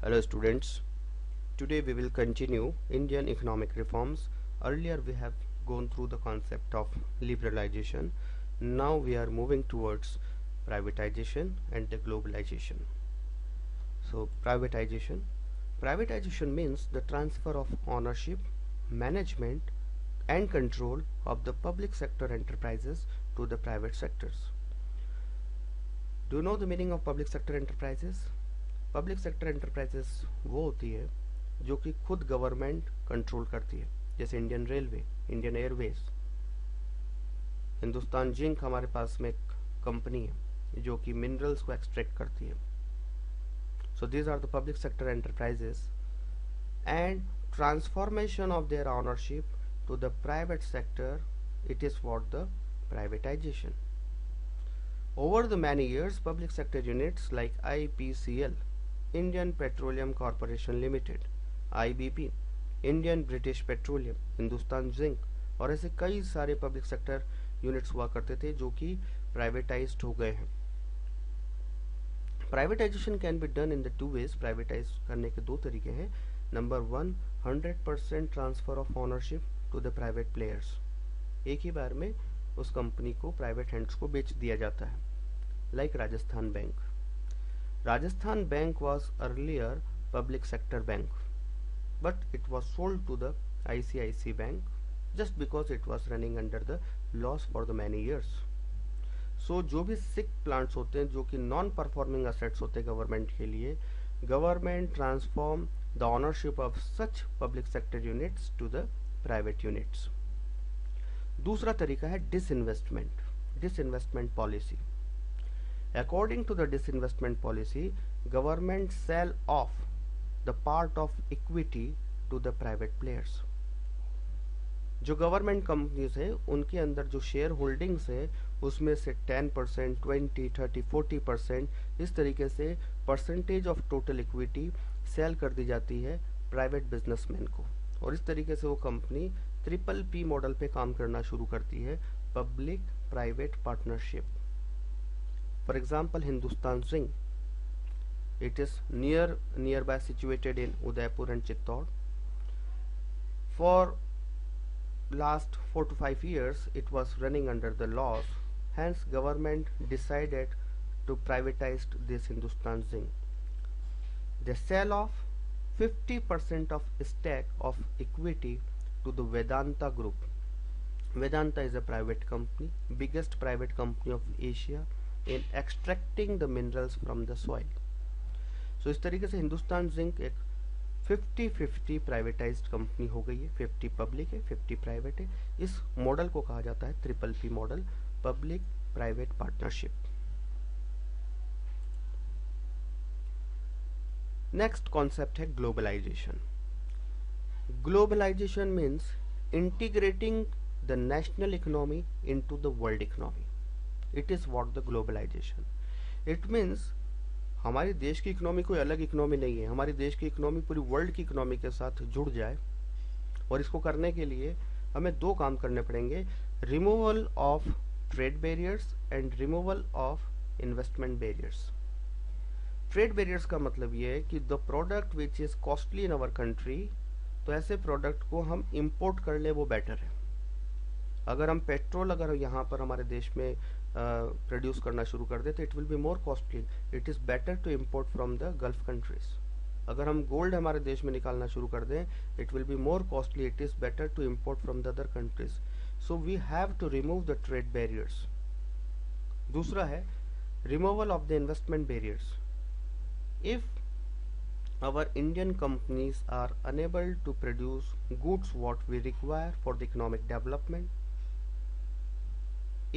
Hello students, today we will continue Indian economic reforms. Earlier we have gone through the concept of liberalization. Now we are moving towards privatization and the globalization. So privatization means the transfer of ownership, management and control of the public sector enterprises to the private sectors. Do you know the meaning of public sector enterprises? Public sector enterprises वो होती है जो कि खुद government control करती है, जैसे Indian railway, Indian Airways, Hindustan zinc हमारे पास में एक कंपनी है जो कि मिनरल्स को एक्सट्रैक्ट करती है. So these are the public sector enterprises and transformation of their ownership to the private sector, it is what the privatisation. Over the many years, public sector units like IPCL, Indian Petroleum Corporation Limited, IBP, Indian British Petroleum, Hindustan zinc और ऐसे कई सारे public sector units हुआ करते थे जो कि privatised हो गए हैं. Privatisation can be done in the two ways. Privatise करने के दो तरीके हैं. Number 1, 100% transfer of ownership to the private players. एक ही बार में उस कंपनी को प्राइवेट हैंड्स को बेच दिया जाता है. Like Rajasthan bank. Rajasthan bank was earlier public sector bank, but it was sold to the ICICI Bank just because it was running under the loss for the many years. So जो भी सिक plants होते हैं जो कि नॉन परफॉर्मिंग असेट्स होते हैं government के लिए, government transform the ownership of such public sector units to the private units. दूसरा तरीका है disinvestment policy. According to the disinvestment policy, government sell off the part of equity to the private players. जो government companies है उनके अंदर जो share holdings है उसमें से 10%, 20, 30, 40% इस तरीके से percentage of total equity sale कर दी जाती है प्राइवेट बिजनेसमैन को, और इस तरीके से वो कंपनी PPP मॉडल पे काम करना शुरू करती है, public private partnership. For example, Hindustan Zinc. It is nearby situated in Udaipur and Chittor. For last 4 to 5 years, it was running under the loss. Hence, government decided to privatize this Hindustan Zinc. They sell off 50% of stake of equity to the Vedanta Group. Vedanta is a private company, biggest private company of Asia in extracting the minerals from the soil. So इस तरीके से Hindustan zinc एक 50-50 privatised company हो गई है. 50 public है, 50 private है. इस मॉडल को कहा जाता है PPP model, public private partnership. Next concept है globalisation. Globalisation means integrating the national economy into the world economy. It is what the globalisation. It means हमारे देश की इकोनॉमी कोई अलग इकोनॉमी नहीं है. हमारी देश की इकोनॉमी पूरी वर्ल्ड की इकोनॉमी के साथ जुड़ जाए, और इसको करने के लिए हमें दो काम करने पड़ेंगे: removal of trade barriers and removal of investment barriers. Trade barriers का मतलब ये है कि the product which is costly in our country, तो ऐसे प्रोडक्ट को हम इंपोर्ट कर ले वो बेटर है. अगर हम पेट्रोल अगर यहाँ पर हमारे देश में प्रोड्यूस करना शुरू कर दे तो it will be more costly. It is better to import from the Gulf countries. अगर हम गोल्ड हमारे देश में निकालना शुरू कर दें, it will be more costly. It is better to import from the other countries. So we have to remove the trade barriers. दूसरा है removal of the investment barriers. If our Indian companies are unable to produce goods what we require for the economic development,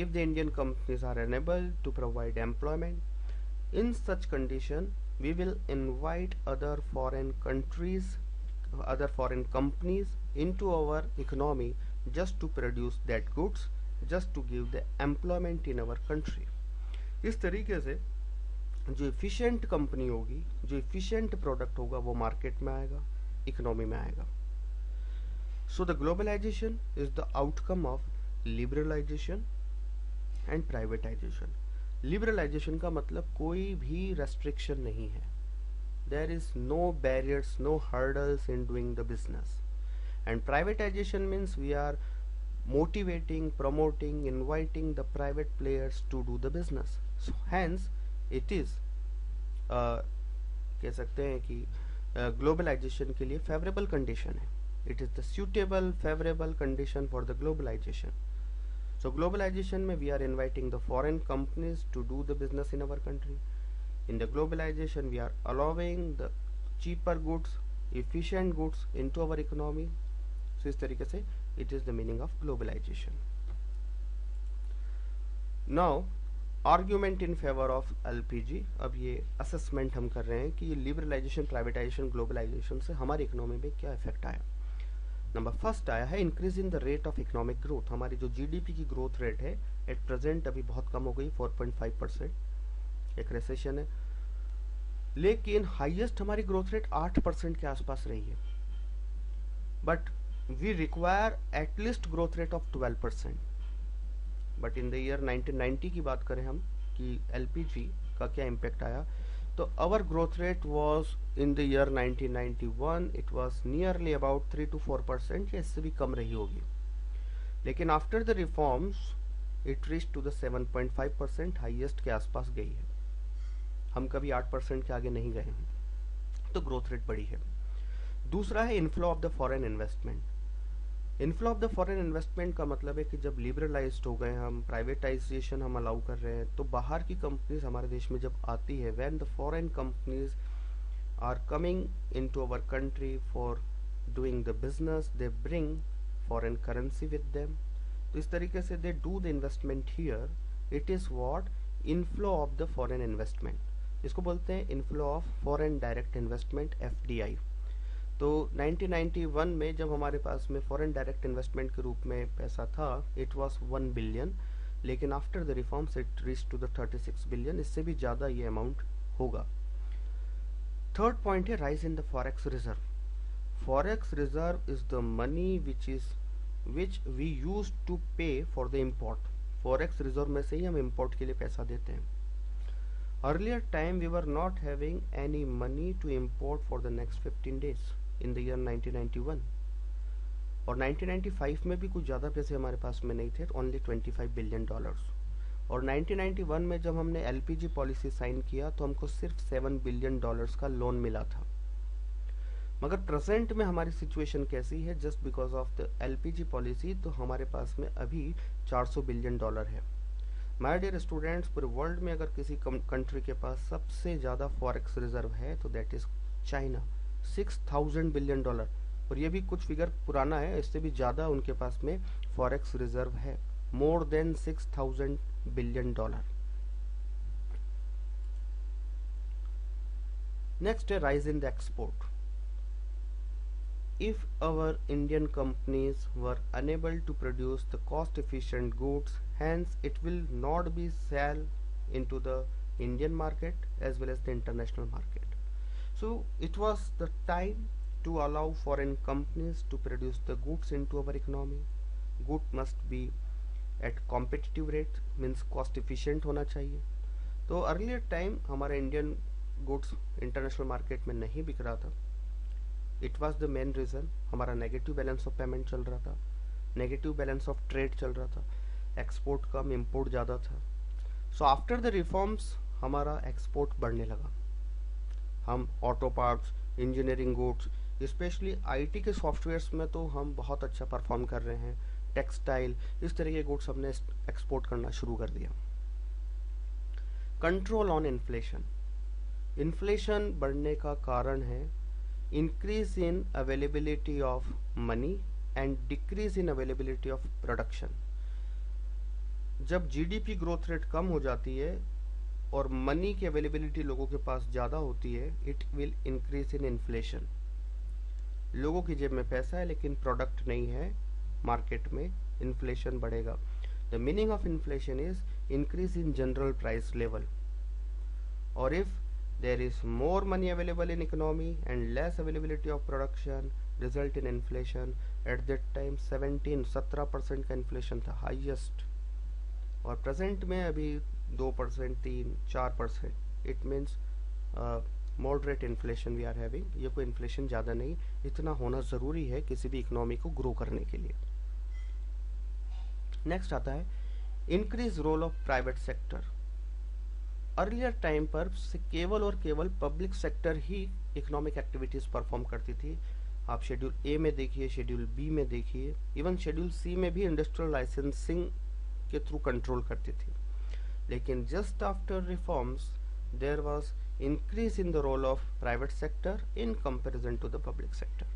if the Indian companies are unable to provide employment, in such condition we will invite other foreign countries, other foreign companies into our economy just to produce that goods, just to give the employment in our country. इस तरीके से जो efficient company होगी, जो efficient product होगा वो market में आएगा, इकोनॉमी में आएगा. So the globalisation is the outcome of liberalisation and privatisation. Liberalisation का मतलब कोई भी रेस्ट्रिक्शन नहीं है. there is no barriers, no hurdles in doing the business. And privatization means we are motivating, promoting, inviting the private players to do the business. So hence it is कह सकते हैं कि ग्लोबलाइजेशन के लिए favourable condition है. It is the suitable favourable condition for the globalisation. So globalization में we are inviting the foreign companies to do the business in our country. In the globalization we are allowing the cheaper goods, efficient goods into our economy. So इस तरीके से it is the meaning of globalization. Now argument in favour of LPG. अब ये assessment हम कर रहे हैं कि लिबरलाइजेशन, प्राइवेटाइजेशन, ग्लोबलाइजेशन से हमारी इकोनॉमी में क्या इफेक्ट आया. नंबर फर्स्ट आया है increase in the rate of economic growth. हमारी जो जीडीपी की ग्रोथ रेट है एट प्रेजेंट अभी बहुत कम हो गई, 4.5%. एक रिसेशन है, लेकिन हाईएस्ट हमारी ग्रोथ रेट 8% के आसपास रही है. But we require at least growth rate of 12%. But in the year 1990 की बात करें हम कि एलपीजी का क्या इम्पैक्ट आया, तो our growth rate was in the year 1991 it was nearly about 3 to 4% या इससे भी कम रही होगी. लेकिन after the reforms it reach to the 7.5%, highest के आसपास गई है. हम कभी 8% के आगे नहीं गए हैं, तो ग्रोथ रेट बढ़ी है. दूसरा है inflow of the foreign investment. Inflow of the foreign investment का मतलब है कि जब लिबरलाइज्ड हो गए हम, प्राइवेटाइजेशन हम अलाउ कर रहे हैं, तो बाहर की कंपनीज हमारे देश में जब आती है, when the foreign companies are coming into our country for doing the business, they bring foreign currency with them. तो इस तरीके से they do the investment here. It is what inflow of the foreign investment. इसको बोलते हैं inflow of foreign direct investment, FDI. तो 1991 में जब हमारे पास में फॉरेन डायरेक्ट इन्वेस्टमेंट के रूप में पैसा था, इट वाज 1 बिलियन. लेकिन after the reforms it reach to the 36 billion. इससे भी ज़्यादा ये अमाउंट होगा. थर्ड पॉइंट है rise in the forex reserve. Forex reserve is the money which we use to pay for the import. Forex reserve में से ही हम import के लिए पैसा देते हैं. Earlier time we were not having any money to import for the next 15 days in the year 1991. और 1995 में भी कुछ ज़्यादा पैसे हमारे पास में नहीं थे, ओनली $25 बिलियन. और 1991 में जब हमने एलपीजी पॉलिसी साइन किया तो हमको सिर्फ $7 बिलियन का लोन मिला था. मगर प्रेजेंट में हमारी सिचुएशन कैसी है, just because of the LPG policy, तो हमारे पास में अभी $400 बिलियन है. माय डियर स्टूडेंट्स, पूरे वर्ल्ड में अगर किसी कंट्री के पास सबसे ज़्यादा फॉरेक्स रिजर्व है तो दैट इज चाइना, $6,000 बिलियन. और ये भी कुछ फिगर पुराना है, इससे भी ज़्यादा उनके पास में फॉरेक्स रिजर्व है, मोर देन $6,000 बिलियन. नेक्स्ट है rise in the export. If our Indian companies were unable to produce the cost efficient goods, hence it will not be sell into the Indian market as well as the international market. So it was the time to allow foreign companies to produce the goods into our economy. Good must be at competitive rate, means cost efficient होना चाहिए. तो earlier time हमारा Indian goods international market में नहीं बिक रहा था. It was the main reason. हमारा नेगेटिव बैलेंस ऑफ पेमेंट चल रहा था, नेगेटिव बैलेंस ऑफ ट्रेड चल रहा था, एक्सपोर्ट कम, इम्पोर्ट ज़्यादा था. सो आफ्टर द रिफॉर्म्स हमारा एक्सपोर्ट बढ़ने लगा. हम auto parts, engineering goods, specially IT के सॉफ्टवेयर्स में तो हम बहुत अच्छा परफॉर्म कर रहे हैं. टेक्सटाइल, इस तरह के गुड्स हमने एक्सपोर्ट करना शुरू कर दिया. Control on inflation. इन्फ्लेशन बढ़ने का कारण है increase in availability of money and decrease in availability of production. जब जीडीपी ग्रोथ रेट कम हो जाती है और मनी की अवेलेबिलिटी लोगों के पास ज़्यादा होती है, it will increase in inflation. लोगों की जेब में पैसा है लेकिन प्रोडक्ट नहीं है मार्केट में, इन्फ्लेशन बढ़ेगा. The meaning of inflation is increase in general price level. और if there is more money available in economy and less availability of production, result in inflation. At that time 17% का inflation था highest, और present में अभी 2%, 3-4%. It means moderate inflation we are having, ये कोई inflation ज़्यादा नहीं, इतना होना ज़रूरी है किसी भी इकोनॉमी को ग्रो करने के लिए। नेक्स्ट आता है increase role of private sector. Earlier time पर से केवल और केवल पब्लिक सेक्टर ही इकोनॉमिक एक्टिविटीज़ परफॉर्म करती थी। आप शेड्यूल ए में देखिए, शेड्यूल बी में देखिए, इवन शेड्यूल सी में भी इंडस्ट्रियल लाइसेंसिंग के थ्रू कंट्रोल करती थी। लेकिन just after reforms there was increase in the role of private sector in comparison to the public sector.